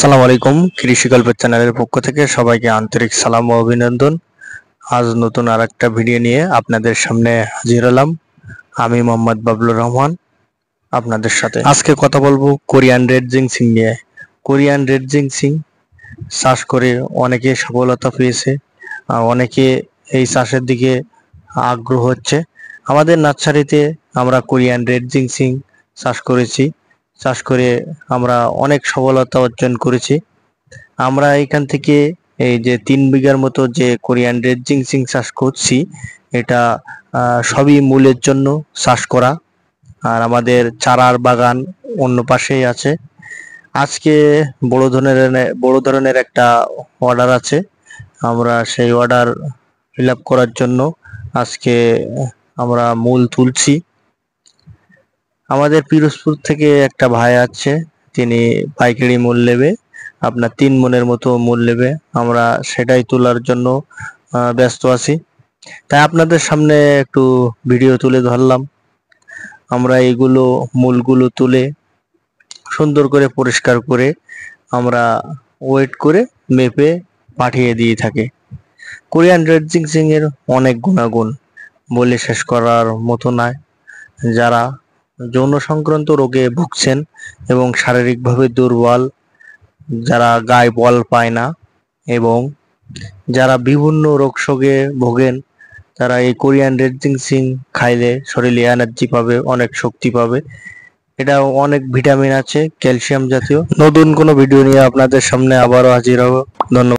আসসালামু আলাইকুম। কৃষি গল্পের চ্যানেলের পক্ষ থেকে সবাইকে আন্তরিক সালাম ও অভিনন্দন। আজ নতুন আরেকটা ভিডিও নিয়ে আপনাদের সামনে হাজির হলাম। আমি মোহাম্মদ বাবলুর রহমান আপনাদের সাথে আজকে কথা বলবো কোরিয়ান রেড জিংসিং নিয়ে। কোরিয়ান রেড জিংসিং চাষ করে অনেকে সফলতা পেয়েছে, অনেকে এই চাষের দিকে আগ্রহ হচ্ছে। আমাদের নার্সারিতে আমরা কোরিয়ান রেড জিংসিং চাষ করেছি, চাষ করে আমরা অনেক সফলতা অর্জন করেছি। আমরা এখান থেকে এই যে 3 বিঘার মতো যে কোরিয়ান রেড জিংসিং চাষ করছি, এটা সবই মূলের জন্য চাষ করা। আর আমাদের চারার বাগান অন্য পাশেই আছে। আজকে বড় ধরনের একটা অর্ডার আছে, আমরা সেই অর্ডার ফিল আপ করার জন্য আজকে আমরা মূল তুলছি। আমাদের পিরোজপুর থেকে একটা ভাই আছে, তিনি পাইকারি মূল নেবে, আপনার 3 মনের মতো মূল নেবে। আমরা সেটাই তোলার জন্য ব্যস্ত আছি, তাই আপনাদের সামনে একটু ভিডিও তুলে ধরলাম। আমরা এইগুলো মূলগুলো তুলে সুন্দর করে পরিষ্কার করে আমরা ওয়েট করে মেপে পাঠিয়ে দিয়ে থাকি। কোরিয়ান রেড জিংসিং এর অনেক গুণাগুণ বলে শেষ করার মতো নয়। যারা যৌন সংক্রান্ত রোগে ভুগছেন এবং শারীরিকভাবে দুর্বল, যারা গায়ে বল পায় না এবং যারা বিভিন্ন রোগ শোকে ভোগেন, তারা এই কোরিয়ান রেড জিংসিং খাইলে শরীরে এনার্জি পাবে, অনেক শক্তি পাবে। এটা অনেক ভিটামিন আছে, ক্যালসিয়াম জাতীয়। নতুন কোনো ভিডিও নিয়ে আপনাদের সামনে আবারও হাজির হব। ধন্যবাদ।